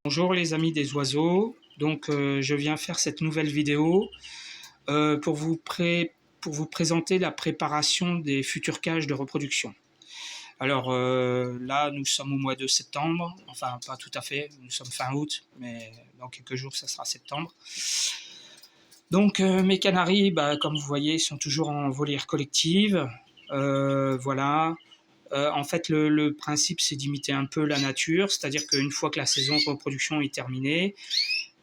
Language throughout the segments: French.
Bonjour les amis des oiseaux, donc je viens faire cette nouvelle vidéo pour vous présenter la préparation des futures cages de reproduction. Alors là nous sommes au mois de septembre, enfin pas tout à fait, nous sommes fin août, mais dans quelques jours ça sera septembre. Donc mes canaris, comme vous voyez, sont toujours en volière collective, voilà. En fait, le principe, c'est d'imiter un peu la nature, c'est-à-dire qu'une fois que la saison de reproduction est terminée,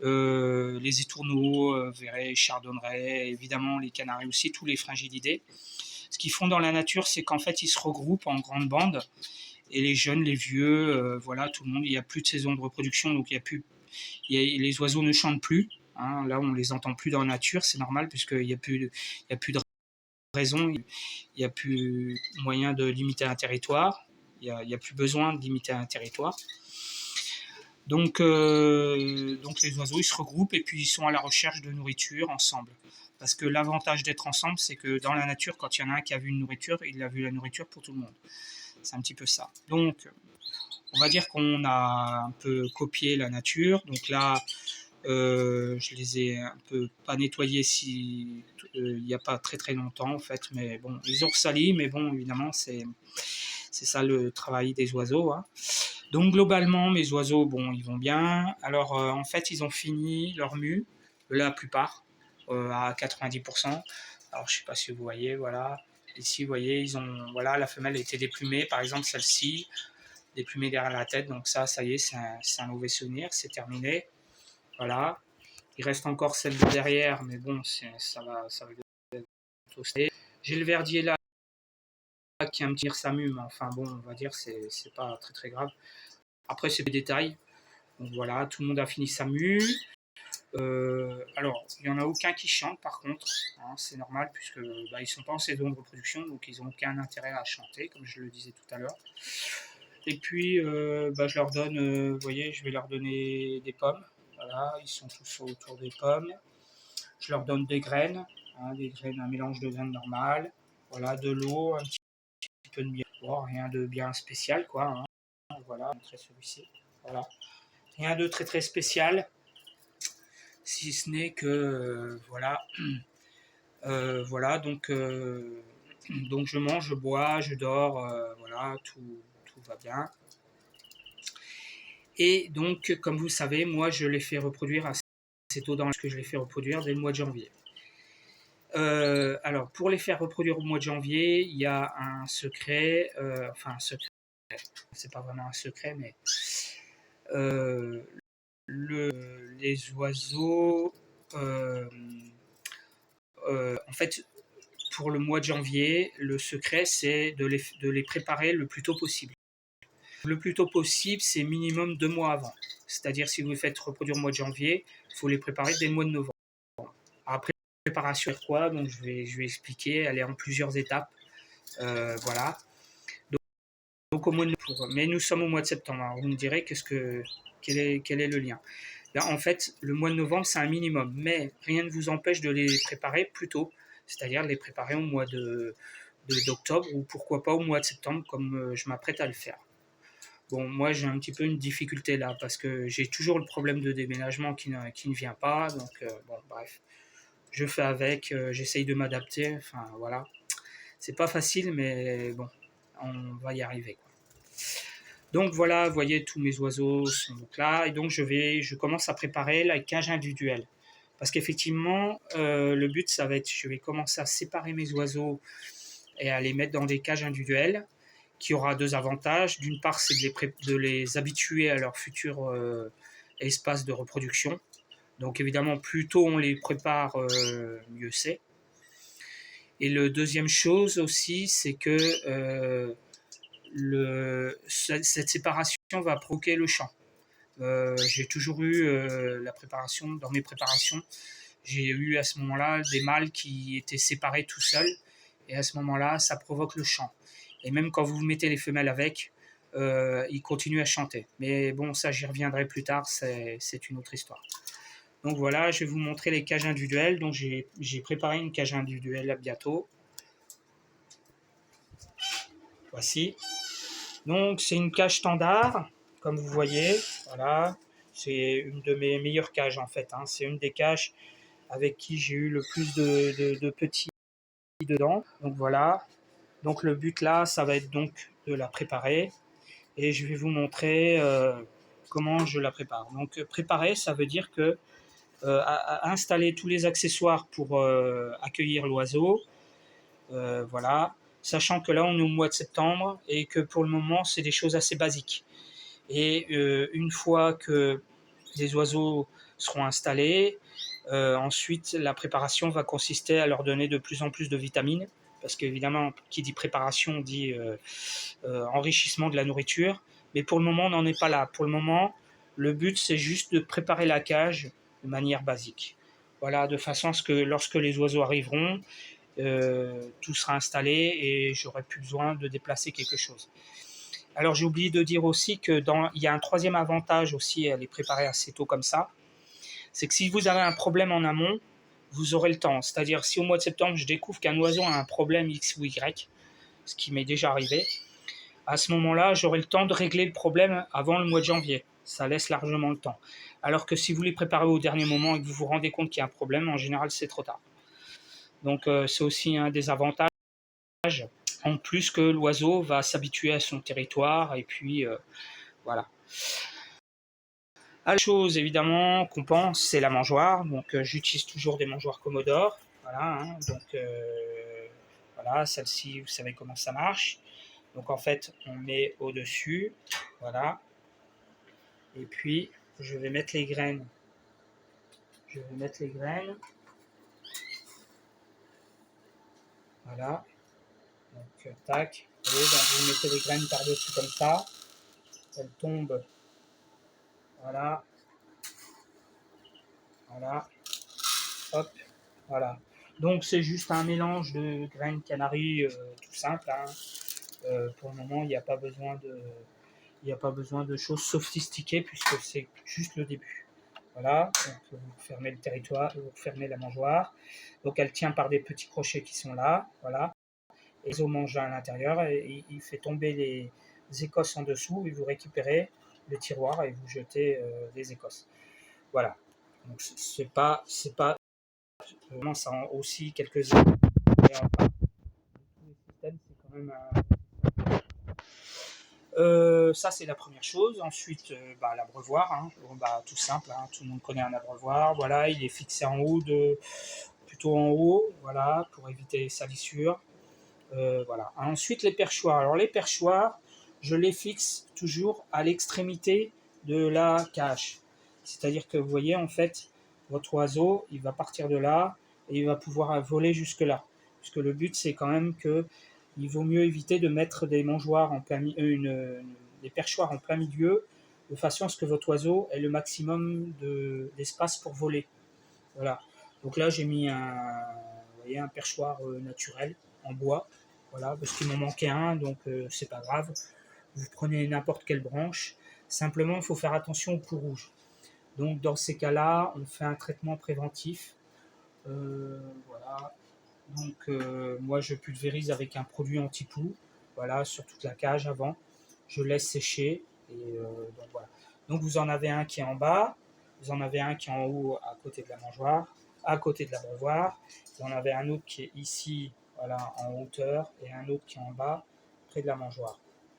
les étourneaux, verrets, chardonnerets, évidemment les canaris aussi, tous les fringillidés. Ce qu'ils font dans la nature, c'est qu'en fait, ils se regroupent en grandes bandes, et les jeunes, les vieux, voilà, tout le monde, il n'y a plus de saison de reproduction, donc les oiseaux ne chantent plus. Hein, là, on les entend plus dans la nature, c'est normal, puisqu'il n'y a plus de raison, il n'y a plus moyen de limiter un territoire, il n'y a plus besoin de limiter un territoire. Donc les oiseaux, ils se regroupent et puis ils sont à la recherche de nourriture ensemble. Parce que l'avantage d'être ensemble, c'est que dans la nature, quand il y en a un qui a vu une nourriture, il a vu la nourriture pour tout le monde. C'est un petit peu ça. Donc, on va dire qu'on a un peu copié la nature. Donc là, je les ai un peu pas nettoyés il n'y a pas très très longtemps en fait. Mais bon, ils ont ressali, mais bon, évidemment, c'est ça le travail des oiseaux. Hein. Donc globalement, mes oiseaux, bon, ils vont bien. Alors en fait, ils ont fini leur mue, la plupart, à 90%. Alors je sais pas si vous voyez, voilà. Ici, vous voyez, voilà, la femelle a été déplumée, par exemple celle-ci, déplumée derrière la tête. Donc ça y est, c'est un mauvais souvenir, c'est terminé. Voilà. Il reste encore celle de derrière, mais bon, ça va bientôt se. J'ai le verdier là qui a un petit sa mue, mais enfin bon, on va dire c'est pas très très grave. Après, c'est des détails. Donc voilà, tout le monde a fini sa mue. Alors, il n'y en a aucun qui chante par contre, hein, c'est normal puisque ils ne sont pas en saison de reproduction, donc ils n'ont aucun intérêt à chanter, comme je le disais tout à l'heure. Et puis, je leur donne, vous voyez, je vais leur donner des pommes. Voilà, ils sont tous autour des pommes. Je leur donne des graines, hein, un mélange de graines normales. Voilà, de l'eau, un petit peu de miel. Bon, rien de bien spécial, quoi. Hein. Voilà, celui-ci. Voilà. Rien de très très spécial, si ce n'est que voilà, donc je mange, je bois, je dors, voilà, tout va bien. Et donc, comme vous le savez, moi je les fais reproduire assez tôt dans l'année, que je les fais reproduire dès le mois de janvier. Alors, pour les faire reproduire au mois de janvier, il y a un secret, enfin un secret, c'est pas vraiment un secret, mais les oiseaux, en fait, pour le mois de janvier, le secret, c'est de les préparer le plus tôt possible. Le plus tôt possible, c'est minimum 2 mois avant. C'est-à-dire, si vous les faites reproduire au mois de janvier, il faut les préparer dès le mois de novembre. Après, préparation, quoi, donc je vais expliquer, elle est en plusieurs étapes. Voilà. Donc au mois de novembre, mais nous sommes au mois de septembre. Alors vous me direz quel est le lien. Là, en fait, le mois de novembre, c'est un minimum, mais rien ne vous empêche de les préparer plus tôt, c'est-à-dire de les préparer au mois d'octobre ou pourquoi pas au mois de septembre, comme je m'apprête à le faire. Bon, moi, j'ai un petit peu une difficulté là, parce que j'ai toujours le problème de déménagement qui ne vient pas, donc bon, bref, je fais avec, j'essaye de m'adapter, enfin voilà. C'est pas facile, mais bon, on va y arriver, quoi. Donc voilà, vous voyez, tous mes oiseaux sont donc là, et donc je commence à préparer la cage individuelle. Parce qu'effectivement, le but, ça va être, je vais commencer à séparer mes oiseaux et à les mettre dans des cages individuelles, qui aura deux avantages. D'une part, c'est de les habituer à leur futur espace de reproduction. Donc évidemment, plus tôt on les prépare, mieux c'est. Et la deuxième chose aussi, c'est que cette séparation va provoquer le chant. J'ai toujours eu la préparation, dans mes préparations, j'ai eu à ce moment-là des mâles qui étaient séparés tout seuls, et à ce moment-là, ça provoque le chant. Et même quand vous mettez les femelles avec, ils continuent à chanter. Mais bon, ça j'y reviendrai plus tard, c'est une autre histoire. Donc voilà, je vais vous montrer les cages individuelles. Donc j'ai préparé une cage individuelle à bientôt. Voici. Donc c'est une cage standard, comme vous voyez. Voilà. C'est une de mes meilleures cages en fait, hein. C'est une des cages avec qui j'ai eu le plus de petits dedans. Donc voilà. Donc le but là, ça va être donc de la préparer et je vais vous montrer comment je la prépare. Donc préparer, ça veut dire que à installer tous les accessoires pour accueillir l'oiseau. Voilà. Sachant que là, on est au mois de septembre et que pour le moment, c'est des choses assez basiques. Et une fois que les oiseaux seront installés, ensuite, la préparation va consister à leur donner de plus en plus de vitamines. Parce qu'évidemment, qui dit préparation dit enrichissement de la nourriture. Mais pour le moment, on n'en est pas là. Pour le moment, le but, c'est juste de préparer la cage de manière basique. Voilà, de façon à ce que lorsque les oiseaux arriveront, tout sera installé et j'aurai plus besoin de déplacer quelque chose. Alors j'ai oublié de dire aussi que il y a un troisième avantage aussi à les préparer assez tôt comme ça, c'est que si vous avez un problème en amont, vous aurez le temps. C'est-à-dire si au mois de septembre je découvre qu'un oiseau a un problème X ou Y, ce qui m'est déjà arrivé, à ce moment-là j'aurai le temps de régler le problème avant le mois de janvier. Ça laisse largement le temps. Alors que si vous les préparez au dernier moment et que vous vous rendez compte qu'il y a un problème, en général c'est trop tard. Donc c'est aussi un des avantages. En plus que l'oiseau va s'habituer à son territoire et puis voilà. À la chose évidemment qu'on pense, c'est la mangeoire. Donc j'utilise toujours des mangeoires Commodore. Voilà, hein, donc voilà, celle-ci, vous savez comment ça marche. Donc en fait, on met au-dessus, voilà. Et puis je vais mettre les graines. Je vais mettre les graines. Voilà. Donc tac. Et donc vous mettez les graines par-dessus comme ça. Elles tombent. Voilà. Voilà. Hop. Voilà. Donc c'est juste un mélange de graines Canary tout simple, hein. Pour le moment, il n'y a pas besoin de choses sophistiquées puisque c'est juste le début. Voilà, donc vous fermez le territoire, vous fermez la mangeoire. Donc elle tient par des petits crochets qui sont là, voilà. Et les os mangent à l'intérieur et il fait tomber les écosses en dessous et vous récupérez le tiroir et vous jetez les écosses. Voilà. Donc c'est pas vraiment ça a aussi quelques systèmes, c'est quand même ça, c'est la première chose. Ensuite, l'abreuvoir, hein. Bon, tout simple, hein. Tout le monde connaît un abreuvoir. Voilà, il est fixé en haut, plutôt en haut, voilà, pour éviter les salissures. Voilà. Ensuite, les perchoirs. Alors, les perchoirs, je les fixe toujours à l'extrémité de la cage. C'est-à-dire que vous voyez, en fait, votre oiseau, il va partir de là et il va pouvoir voler jusque-là. Puisque le but, c'est quand même que il vaut mieux éviter de mettre des mangeoires en plein des perchoirs en plein milieu, de façon à ce que votre oiseau ait le maximum d'espace pour voler. Voilà. Donc là, j'ai mis un perchoir naturel en bois, voilà, parce qu'il m'en manquait un, donc c'est pas grave. Vous prenez n'importe quelle branche. Simplement, il faut faire attention aux poux rouges. Donc dans ces cas-là, on fait un traitement préventif. Voilà. Donc moi je pulvérise avec un produit anti-poux, voilà, sur toute la cage avant. Je laisse sécher et donc voilà. Donc vous en avez un qui est en bas, vous en avez un qui est en haut à côté de la mangeoire, à côté de l'abreuvoir. Vous en avez un autre qui est ici, voilà, en hauteur, et un autre qui est en bas, près de la mangeoire.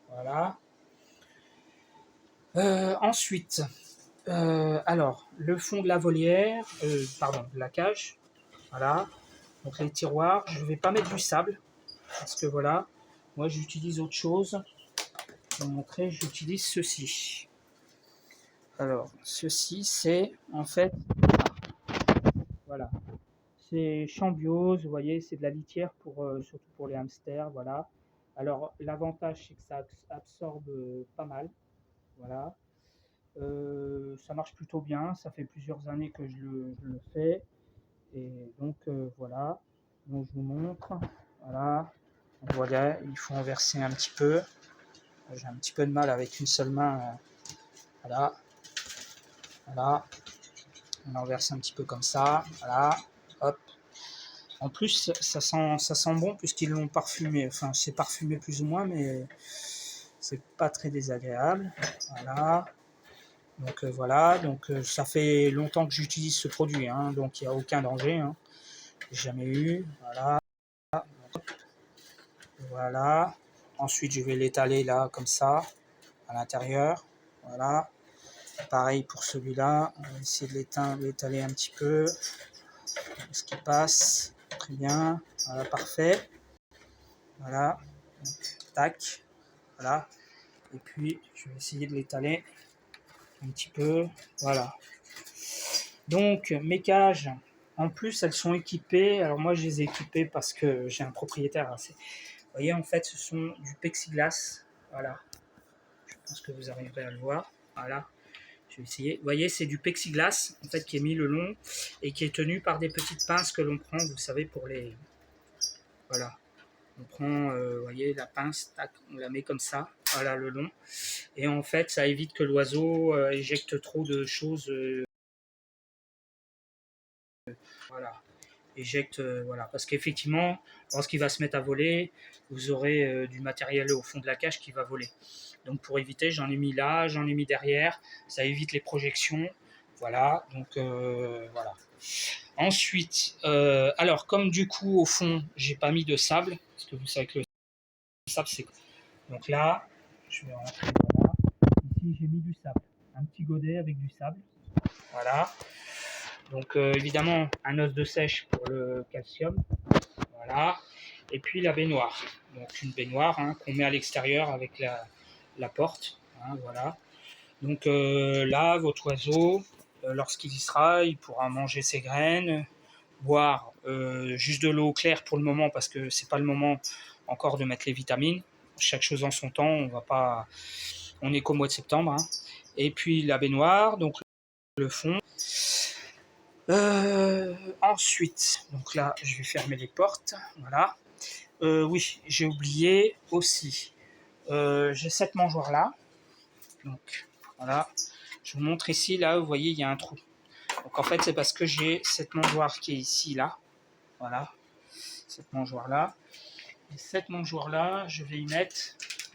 Voilà. Ensuite, alors le fond de la volière, de la cage, voilà. Donc les tiroirs, je ne vais pas mettre du sable, parce que voilà, moi j'utilise autre chose. Je vais vous montrer, j'utilise ceci. Alors, ceci c'est en fait, voilà, c'est Chambiose, vous voyez, c'est de la litière surtout pour les hamsters, voilà. Alors l'avantage c'est que ça absorbe pas mal, voilà. Ça marche plutôt bien, ça fait plusieurs années que je le fais, et donc voilà, donc je vous montre, voilà. Voilà, il faut en verser un petit peu. J'ai un petit peu de mal avec une seule main. Voilà. Voilà. On en verse un petit peu comme ça. Voilà. Hop. En plus, ça sent bon puisqu'ils l'ont parfumé. Enfin, c'est parfumé plus ou moins, mais c'est pas très désagréable. Voilà. Donc voilà, donc ça fait longtemps que j'utilise ce produit, hein, donc il n'y a aucun danger, hein. Jamais eu. Voilà, voilà. Ensuite, je vais l'étaler là, comme ça, à l'intérieur. Voilà. Pareil pour celui-là. On va essayer de l'étaler un petit peu. Ce qui passe. Très bien. Voilà, parfait. Voilà. Donc, tac. Voilà. Et puis, je vais essayer de l'étaler un petit peu. Voilà. Donc, mes cages, en plus, elles sont équipées. Alors, moi, je les ai équipées parce que j'ai un propriétaire. Vous voyez, en fait, ce sont du plexiglas. Voilà. Je pense que vous arriverez à le voir. Voilà. Je vais essayer. Vous voyez, c'est du plexiglas, en fait, qui est mis le long et qui est tenu par des petites pinces que l'on prend, vous savez, pour les... Voilà. On prend, vous voyez, la pince, tac, on la met comme ça, voilà, le long. Et en fait, ça évite que l'oiseau éjecte trop de choses. Voilà. Éjecte, voilà. Parce qu'effectivement, lorsqu'il va se mettre à voler, vous aurez du matériel au fond de la cage qui va voler. Donc pour éviter, j'en ai mis là, j'en ai mis derrière, ça évite les projections. Voilà, donc voilà. Ensuite, alors comme du coup au fond, j'ai pas mis de sable, parce que vous savez que le sable c'est... Donc là, je vais rentrer, voilà. Ici j'ai mis du sable, un petit godet avec du sable. Voilà. Donc évidemment un os de sèche pour le calcium. Voilà. Et puis la baignoire. Donc une baignoire hein, qu'on met à l'extérieur avec la porte. Hein, voilà. Donc là, votre oiseau, lorsqu'il y sera, il pourra manger ses graines, boire juste de l'eau claire pour le moment parce que c'est pas le moment encore de mettre les vitamines. Chaque chose en son temps, on va pas. On est qu'au mois de septembre. Hein. Et puis la baignoire, donc le fond. Ensuite, donc là, je vais fermer les portes. Voilà. Oui, j'ai oublié aussi. J'ai cette mangeoire là. Donc voilà. Je vous montre ici, là, vous voyez, il y a un trou. Donc en fait, c'est parce que j'ai cette mangeoire qui est ici, là. Voilà. Cette mangeoire là. Et cette mangeoire là, je vais y mettre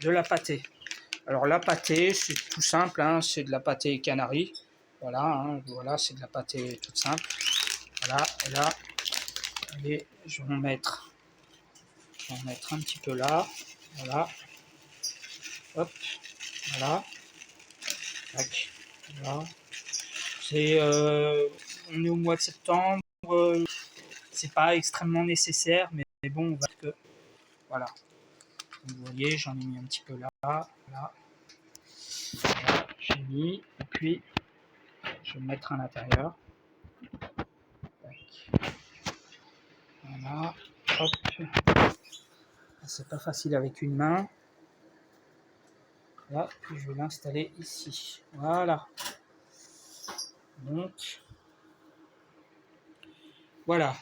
de la pâtée. Alors la pâtée, c'est tout simple, hein, c'est de la pâtée Canari. Voilà, hein, voilà, c'est de la pâtée toute simple. Voilà, et là, allez, je vais en mettre un petit peu là. Voilà. Hop, voilà. Tac. Voilà. C'est, on est au mois de septembre. C'est pas extrêmement nécessaire, mais bon, on va que voilà. Donc, vous voyez, j'en ai mis un petit peu là. Voilà. Voilà, j'ai mis. Et puis, je vais le mettre à l'intérieur. Voilà. Hop. C'est pas facile avec une main. Là, puis je vais l'installer ici. Voilà. Donc, voilà.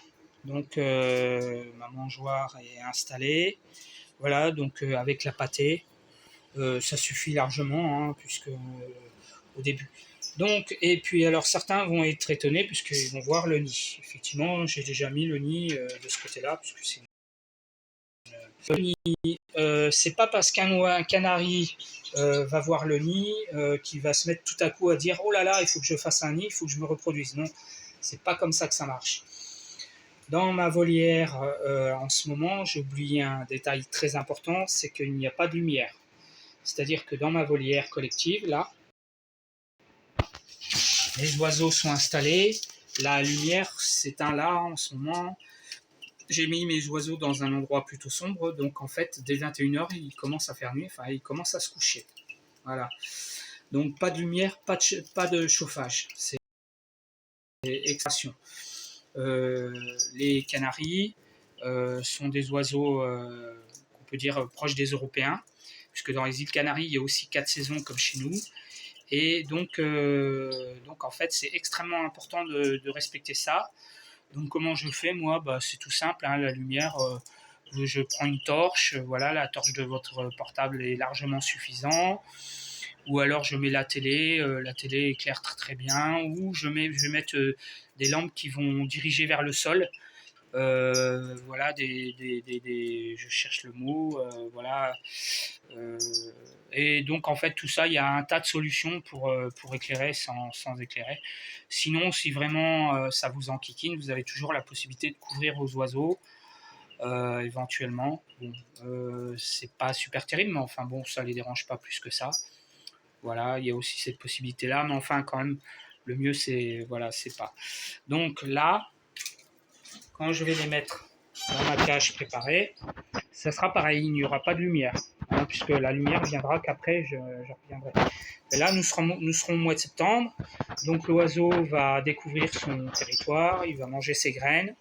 Donc, ma mangeoire est installée. Voilà, donc avec la pâtée, ça suffit largement, hein, puisque au début. Donc, et puis alors certains vont être étonnés puisqu'ils vont voir le nid. Effectivement, j'ai déjà mis le nid de ce côté-là, puisque c'est le nid. C'est pas parce qu'un canari va voir le nid qu'il va se mettre tout à coup à dire oh là là, il faut que je fasse un nid, il faut que je me reproduise. Non, c'est pas comme ça que ça marche. Dans ma volière, en ce moment, j'ai oublié un détail très important, c'est qu'il n'y a pas de lumière. C'est-à-dire que dans ma volière collective, là, les oiseaux sont installés, la lumière s'éteint là en ce moment. J'ai mis mes oiseaux dans un endroit plutôt sombre, donc en fait, dès 21h, ils commencent à faire nuit, enfin, ils commencent à se coucher. Voilà. Donc pas de lumière, pas de chauffage. C'est extraction. Les canaris sont des oiseaux qu'on peut dire proches des Européens, puisque dans les îles Canaries, il y a aussi 4 saisons comme chez nous. Et donc en fait, c'est extrêmement important de respecter ça. Donc comment je fais moi c'est tout simple, hein, la lumière, je prends une torche, voilà, la torche de votre portable est largement suffisante. Ou alors je mets la télé éclaire très très bien. Ou je vais mettre des lampes qui vont diriger vers le sol. voilà, je cherche le mot, voilà. Euh, et donc en fait tout ça, il y a un tas de solutions pour éclairer sans éclairer. Sinon, si vraiment ça vous enquiquine, vous avez toujours la possibilité de couvrir vos oiseaux, éventuellement. Bon, c'est pas super terrible, mais enfin bon, ça les dérange pas plus que ça. Voilà, il y a aussi cette possibilité-là, mais enfin quand même, le mieux c'est voilà, c'est pas. Donc là, quand je vais les mettre dans ma cage préparée, ça sera pareil, il n'y aura pas de lumière, hein, puisque la lumière viendra qu'après je reviendrai. Et là, nous serons au mois de septembre, donc l'oiseau va découvrir son territoire, il va manger ses graines,